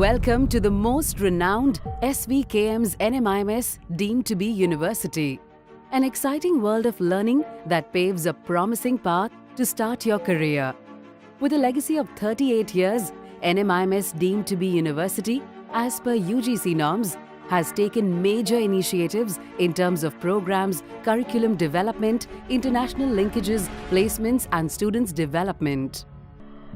Welcome to the most renowned SVKM's NMIMS deemed to be university. An exciting world of learning that paves a promising path to start your career. With a legacy of 38 years, NMIMS deemed to be university, as per UGC norms, has taken major initiatives in terms of programs, curriculum development, international linkages, placements and students' development.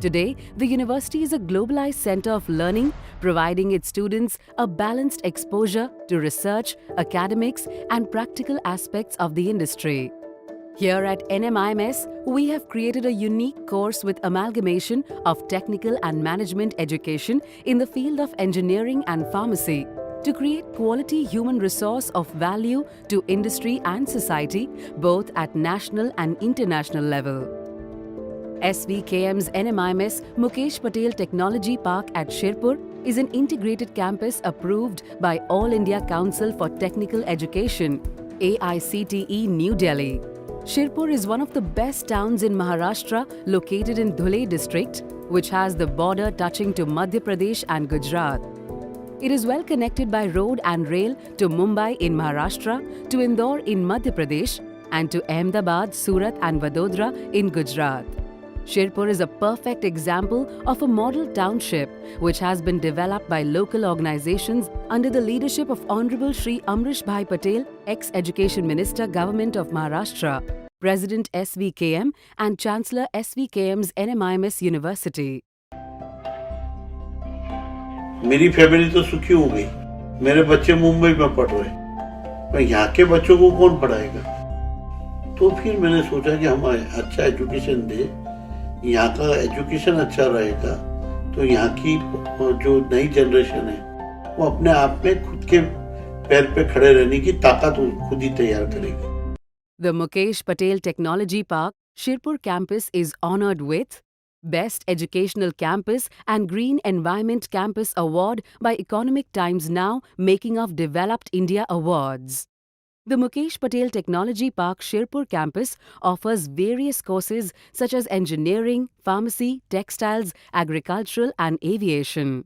Today, the university is a globalized center of learning, providing its students a balanced exposure to research, academics, and practical aspects of the industry. Here at NMIMS, we have created a unique course with amalgamation of technical and management education in the field of engineering and pharmacy to create quality human resource of value to industry and society, both at national and international level. SVKM's NMIMS Mukesh Patel Technology Park at Shirpur is an integrated campus approved by All India Council for Technical Education, AICTE New Delhi. Shirpur is one of the best towns in Maharashtra located in Dhule district, which has the border touching to Madhya Pradesh and Gujarat. It is well connected by road and rail to Mumbai in Maharashtra, to Indore in Madhya Pradesh, and to Ahmedabad, Surat and Vadodara in Gujarat. Shirpur is a perfect example of a model township which has been developed by local organizations under the leadership of Honorable Shri Amrish Bhai Patel, ex-Education Minister, Government of Maharashtra, President SVKM and Chancellor SVKM's NMIMS University. मेरी family तो सुखी हो गई, मेरे बच्चे मुंबई में पढ़ रहे हैं, यहाँ के बच्चों को कौन पढ़ाएगा? तो फिर मैंने सोचा कि हम अच्छा एजुकेशन दें, यहाँ का एजुकेशन अच्छा रहेगा तो यहाँ की जो नई जनरेशन है वो अपने आप में खुद के पैर पे खड़े रहने की ताकत खुद ही तैयार करेगी. The Mukesh Patel Technology Park, Shirpur campus is honored with Best Educational Campus and Green Environment Campus Award by Economic Times Now Making of Developed India Awards. The Mukesh Patel Technology Park Shirpur campus offers various courses such as engineering, pharmacy, textiles, agricultural and aviation.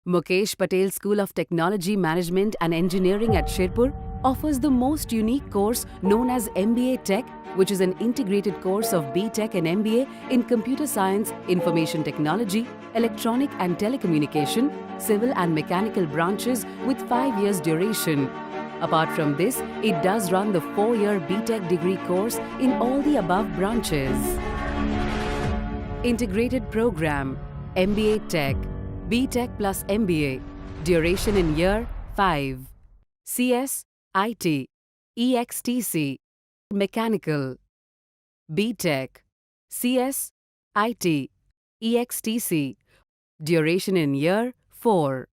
Mukesh Patel School of Technology Management and Engineering at Shirpur offers the most unique course known as MBA Tech, which is an integrated course of B.Tech and MBA in Computer Science, Information Technology, Electronic and Telecommunication, Civil and Mechanical branches with 5 years duration. Apart from this, it does run the 4-year B.Tech degree course in all the above branches. Integrated Program, MBA Tech, B.Tech plus MBA, duration in year 5. CS, IT, EXTC, Mechanical, B.Tech, CS, IT, EXTC, duration in year 4.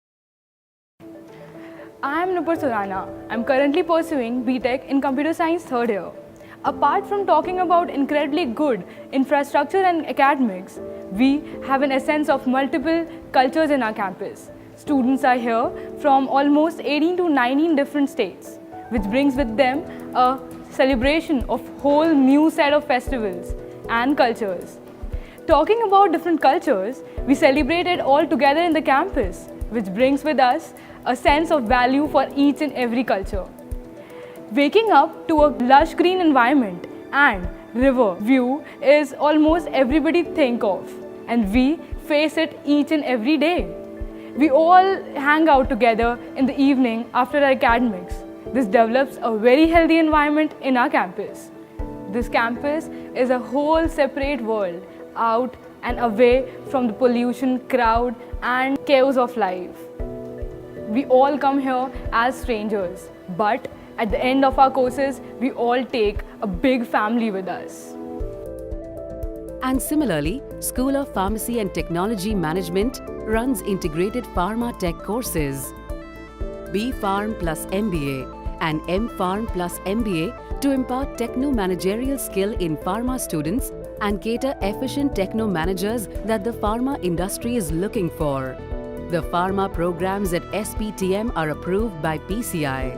I am Nupur Surana. I am currently pursuing B.Tech in Computer Science 3rd year. Apart from talking about incredibly good infrastructure and academics, we have an essence of multiple cultures in our campus. Students are here from almost 18 to 19 different states, which brings with them a celebration of whole new set of festivals and cultures. Talking about different cultures, we celebrate it all together in the campus, which brings with us a sense of value for each and every culture. Waking up to a lush green environment and river view is almost everybody think of, and we face it each and every day. We all hang out together in the evening after our academics. This develops a very healthy environment in our campus. This campus is a whole separate world, out and away from the pollution, crowd and chaos of life. We all come here as strangers, but at the end of our courses, we all take a big family with us. And similarly, School of Pharmacy and Technology Management runs integrated Pharma Tech courses, B.Pharm plus MBA and M.Pharm plus MBA to impart techno-managerial skill in pharma students and cater efficient techno-managers that the pharma industry is looking for. The pharma programs at SPTM are approved by PCI.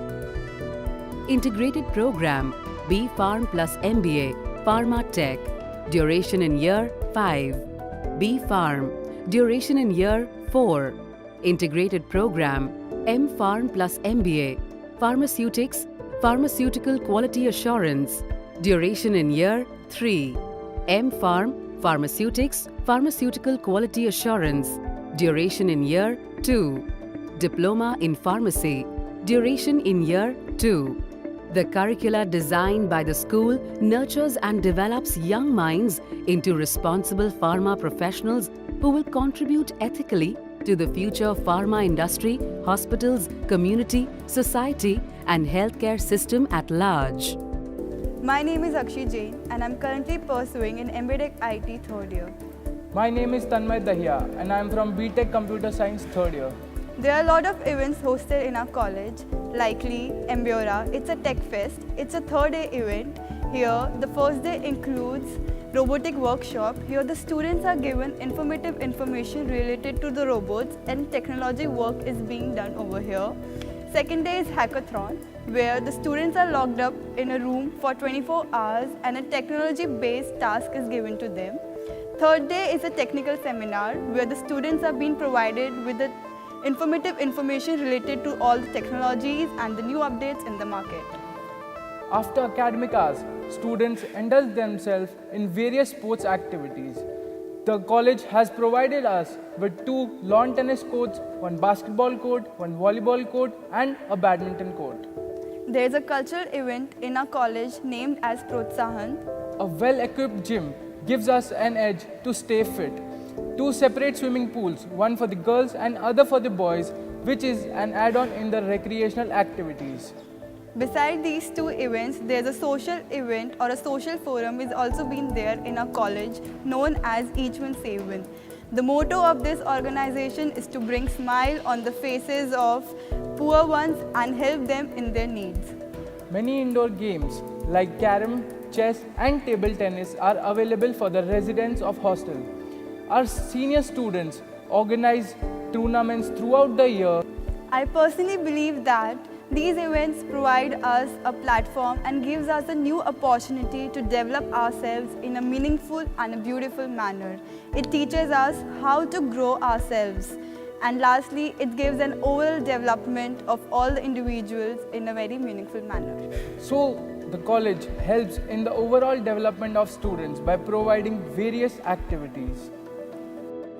Integrated Program, B.Pharm plus MBA, Pharma Tech, duration in year 5. B.Pharm, duration in year 4. Integrated Program, M-Pharm plus MBA, Pharmaceutics, Pharmaceutical Quality Assurance, duration in Year 3. M-Pharm, Pharmaceutics, Pharmaceutical Quality Assurance, duration in Year 2. Diploma in Pharmacy, duration in Year 2. The curricula designed by the school nurtures and develops young minds into responsible pharma professionals who will contribute ethically to the future pharma industry, hospitals, community, society, and healthcare system at large. My name is Akshi Jain and I'm currently pursuing in MBTech IT third year. My name is Tanmay Dahiya and I am from BTech Computer Science third year. There are a lot of events hosted in our college, likely Embiora. It's a tech fest. It's a third-day event. Here, the first day includes robotic workshop. Here, the students are given informative information related to the robots and technology work is being done over here. Second day is hackathon, where the students are locked up in a room for 24 hours and a technology-based task is given to them. Third day is a technical seminar, where the students are being provided with the informative information related to all the technologies and the new updates in the market. After academic hours, students indulge themselves in various sports activities. The college has provided us with 2 lawn tennis courts, 1 basketball court, 1 volleyball court and a badminton court. There is a cultural event in our college named as Protsahan. A well-equipped gym gives us an edge to stay fit. 2 separate swimming pools, one for the girls and other for the boys, which is an add-on in the recreational activities. Besides these 2 events, there is a social event or a social forum is also been there in our college known as Each One Save One. The motto of this organization is to bring smile on the faces of poor ones and help them in their needs. Many indoor games like carom, chess and table tennis are available for the residents of hostel. Our senior students organize tournaments throughout the year. I personally believe that these events provide us a platform and gives us a new opportunity to develop ourselves in a meaningful and a beautiful manner. It teaches us how to grow ourselves. And lastly, it gives an overall development of all the individuals in a very meaningful manner. So, the college helps in the overall development of students by providing various activities.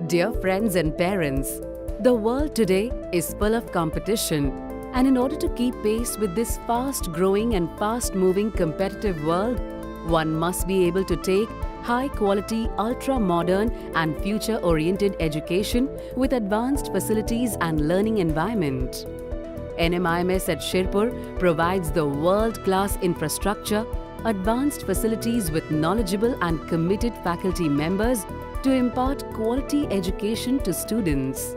Dear friends and parents, the world today is full of competition, and in order to keep pace with this fast-growing and fast-moving competitive world, one must be able to take high-quality, ultra-modern and future-oriented education with advanced facilities and learning environment. NMIMS at Shirpur provides the world-class infrastructure, advanced facilities with knowledgeable and committed faculty members to impart quality education to students.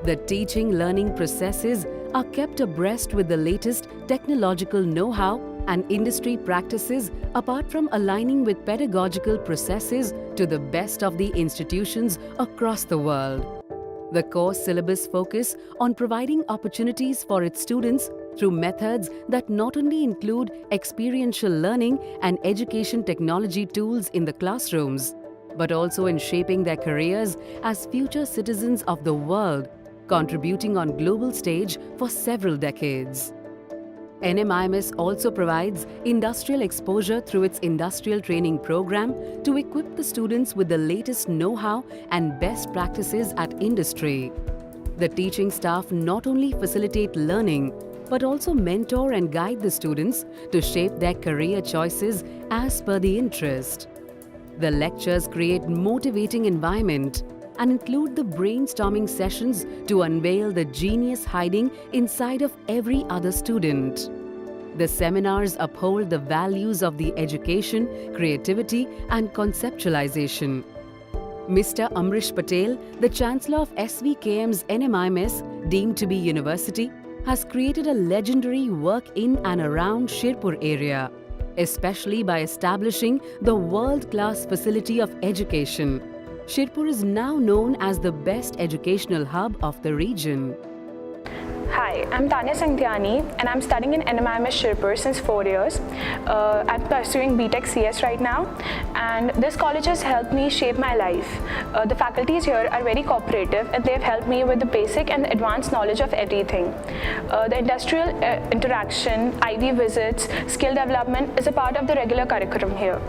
The teaching-learning processes are kept abreast with the latest technological know-how and industry practices, apart from aligning with pedagogical processes to the best of the institutions across the world. The course syllabus focus on providing opportunities for its students through methods that not only include experiential learning and education technology tools in the classrooms, but also in shaping their careers as future citizens of the world, contributing on global stage for several decades. NMIMS also provides industrial exposure through its industrial training program to equip the students with the latest know-how and best practices at industry. The teaching staff not only facilitate learning, but also mentor and guide the students to shape their career choices as per the interest. The lectures create motivating environment and include the brainstorming sessions to unveil the genius hiding inside of every other student. The seminars uphold the values of the education, creativity and conceptualization. Mr. Amrish Patel, the Chancellor of SVKM's NMIMS, deemed to be university, has created a legendary work in and around Shirpur area, especially by establishing the world-class facility of education. Shirpur is now known as the best educational hub of the region. Hi, Hi, I'm Tanya Sangtiani and I'm studying in NMIMS Shirpur since 4 years. I'm pursuing BTech CS right now, and this college has helped me shape my life. The faculties here are very cooperative and they've helped me with the basic and advanced knowledge of everything. The industrial interaction, IB visits, skill development is a part of the regular curriculum here.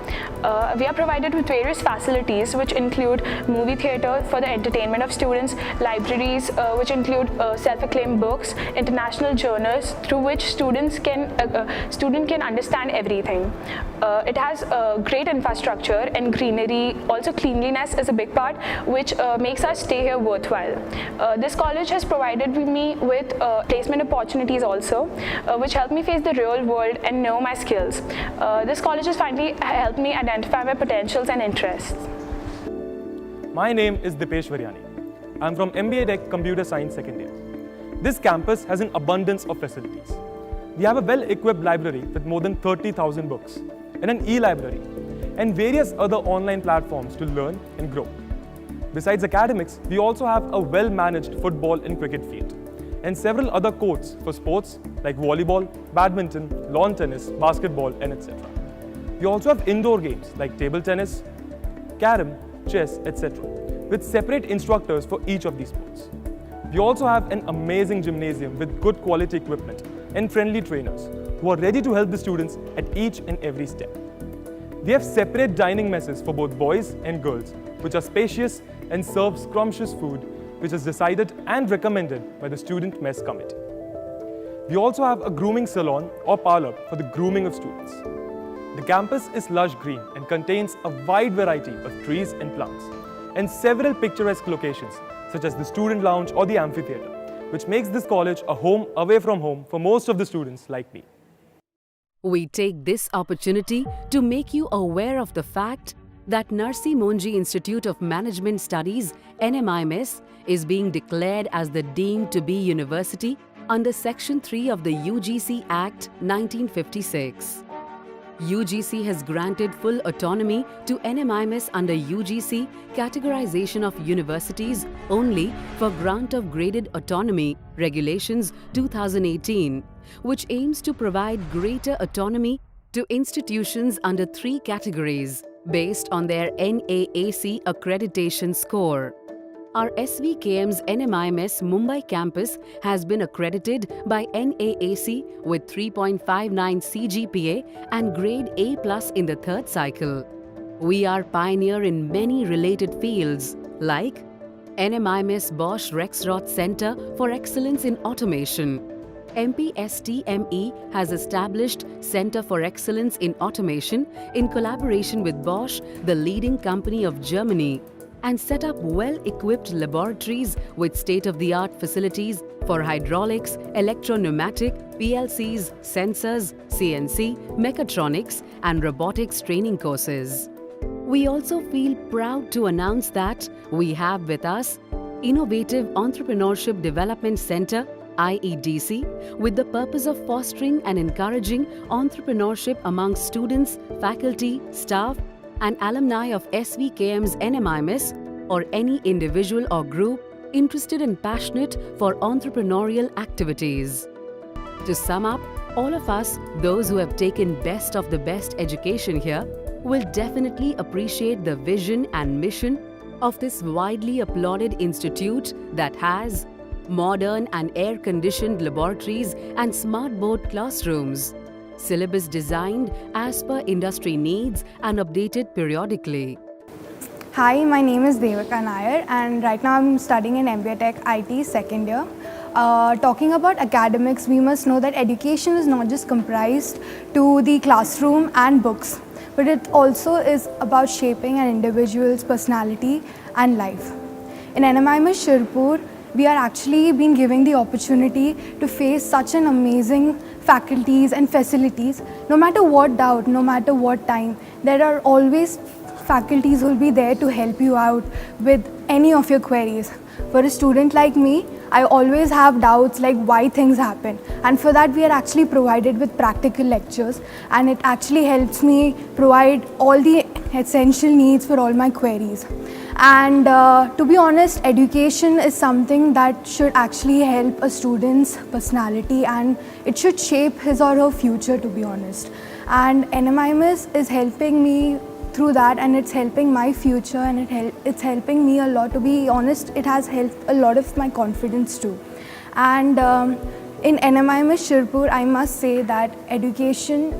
We are provided with various facilities which include movie theatre for the entertainment of students, libraries which include self-acclaimed books, international journals through which student can understand everything. It has great infrastructure and greenery. Also, cleanliness is a big part which makes us stay here worthwhile. This college has provided me with placement opportunities also, which help me face the real world and know my skills. This college has finally helped me identify my potentials and interests. My name is Dipesh Varyani. I'm from MBA Tech Computer Science second year. This campus has an abundance of facilities. We have a well-equipped library with more than 30,000 books, and an e-library, and various other online platforms to learn and grow. Besides academics, we also have a well-managed football and cricket field, and several other courts for sports like volleyball, badminton, lawn tennis, basketball, and etc. We also have indoor games like table tennis, carom, chess, etc., with separate instructors for each of these sports. We also have an amazing gymnasium with good quality equipment and friendly trainers who are ready to help the students at each and every step. We have separate dining messes for both boys and girls, which are spacious and serve scrumptious food, which is decided and recommended by the student mess committee. We also have a grooming salon or parlor for the grooming of students. The campus is lush green and contains a wide variety of trees and plants, and several picturesque locations such as the student lounge or the amphitheatre, which makes this college a home away from home for most of the students like me. We take this opportunity to make you aware of the fact that Narsi Monji Institute of Management Studies, NMIMS, is being declared as the deemed to be university under Section 3 of the UGC Act 1956. UGC has granted full autonomy to NMIMS under UGC Categorization of Universities only for Grant of Graded Autonomy Regulations 2018, which aims to provide greater autonomy to institutions under 3 categories based on their NAAC accreditation score. Our SVKM's NMIMS Mumbai campus has been accredited by NAAC with 3.59 CGPA and grade A+ in the 3rd cycle. We are pioneer in many related fields like NMIMS Bosch Rexroth Center for Excellence in Automation. MPSTME has established Center for Excellence in Automation in collaboration with Bosch, the leading company of Germany, and set up well-equipped laboratories with state-of-the-art facilities for hydraulics, electro-pneumatic, PLCs, sensors, CNC, mechatronics, and robotics training courses. We also feel proud to announce that we have with us Innovative Entrepreneurship Development Center, IEDC, with the purpose of fostering and encouraging entrepreneurship among students, faculty, staff, and alumni of SVKM's NMIMS, or any individual or group interested and passionate for entrepreneurial activities. To sum up, all of us, those who have taken best of the best education here, will definitely appreciate the vision and mission of this widely applauded institute that has modern and air-conditioned laboratories and smart board classrooms, syllabus designed as per industry needs and updated periodically. Hi, my name is Devika Nair and right now I'm studying in MBA Tech IT second year. Talking about academics, we must know that education is not just comprised to the classroom and books, but it also is about shaping an individual's personality and life. In NMIMS Shirpur, we are actually being given the opportunity to face such an amazing faculties and facilities. No matter what doubt, no matter what time, there are always faculties who will be there to help you out with any of your queries. For a student like me, I always have doubts like why things happen, and for that we are actually provided with practical lectures, and it actually helps me provide all the essential needs for all my queries. And to be honest, education is something that should actually help a student's personality, and it should shape his or her future, to be honest. And NMIMS is helping me through that, and it's helping my future, and it's helping me a lot. To be honest, it has helped a lot of my confidence too. And in NMIMS Shirpur, I must say that education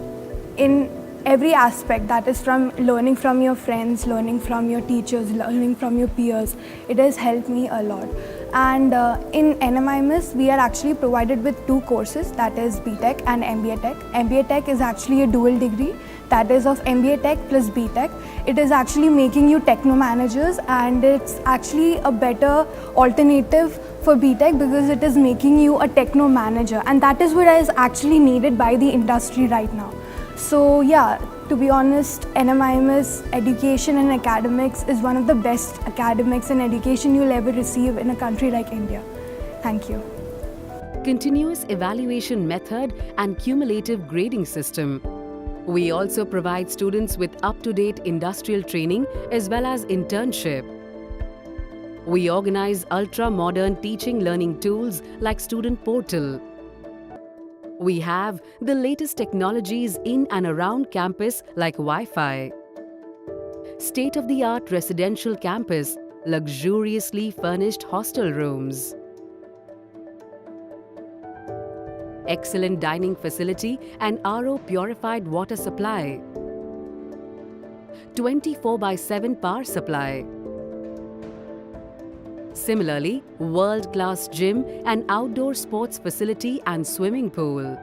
in every aspect, that is from learning from your friends, learning from your teachers, learning from your peers, it has helped me a lot. And in NMIMS, we are actually provided with 2 courses, that is BTech and MBA Tech. MBA Tech is actually a dual degree, that is of MBA Tech plus BTech. It is actually making you techno managers, and it's actually a better alternative for BTech because it is making you a techno manager, and that is what is actually needed by the industry right now. So yeah, to be honest, NMIMS education and academics is one of the best academics and education you'll ever receive in a country like India. Thank you. Continuous evaluation method and cumulative grading system. We also provide students with up-to-date industrial training as well as internship. We organize ultra-modern teaching learning tools like Student Portal. We have the latest technologies in and around campus like Wi-Fi. State-of-the-art residential campus, luxuriously furnished hostel rooms. Excellent dining facility and RO purified water supply. 24/7 power supply. Similarly, world-class gym and outdoor sports facility and swimming pool.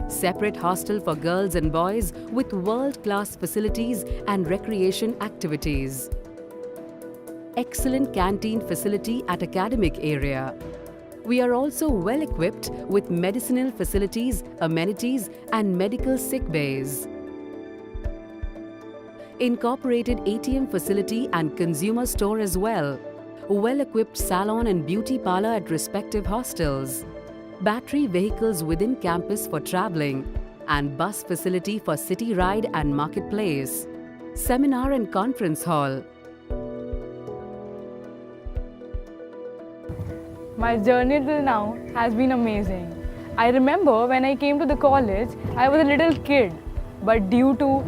Separate hostel for girls and boys with world-class facilities and recreation activities. Excellent canteen facility at academic area. We are also well equipped with medicinal facilities, amenities and medical sick bays. Incorporated ATM facility and consumer store as well. Well-equipped salon and beauty parlor at respective hostels. Battery vehicles within campus for traveling, and bus facility for city ride and marketplace. Seminar and conference hall. My journey till now has been amazing. I remember when I came to the college, I was a little kid, but due to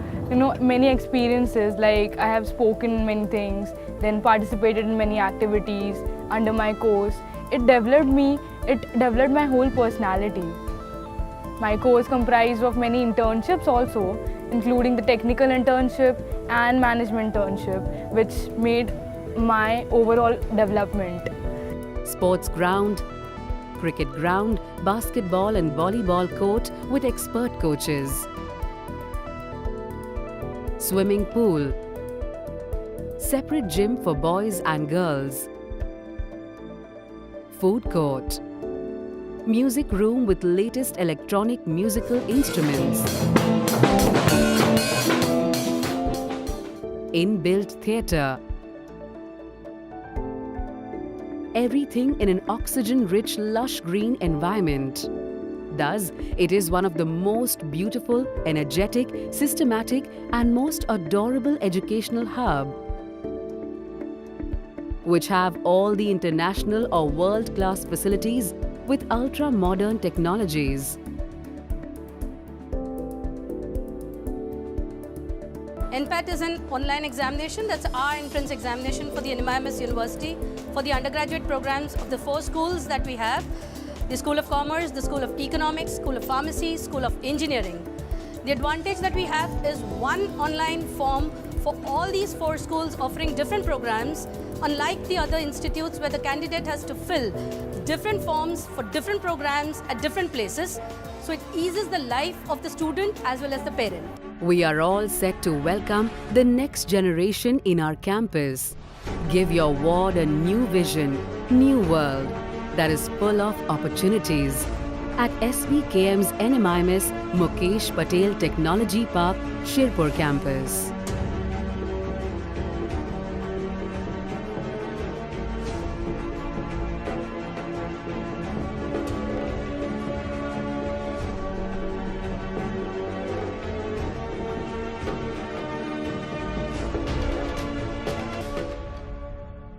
many experiences, like I have spoken many things, then participated in many activities under my course, it developed my whole personality. My course comprised of many internships also, including the technical internship and management internship, which made my overall development. Sports ground, cricket ground, basketball and volleyball court with expert coaches. Swimming pool. Separate gym for boys and girls. Food court. Music room with latest electronic musical instruments. Inbuilt theatre. Everything in an oxygen-rich, lush green environment. Thus, it is one of the most beautiful, energetic, systematic and most adorable educational hub, which have all the international or world-class facilities with ultra-modern technologies. NPAT is an online examination. That's our entrance examination for the NMIMS University for the undergraduate programs of the 4 schools that we have: the School of Commerce, the School of Economics, School of Pharmacy, School of Engineering. The advantage that we have is one online form for all these 4 schools offering different programs, unlike the other institutes where the candidate has to fill different forms for different programs at different places. So it eases the life of the student as well as the parent. We are all set to welcome the next generation in our campus. Give your ward a new vision, new world that is full of opportunities. At SVKM's NMIMS Mukesh Patel Technology Park, Shirpur campus.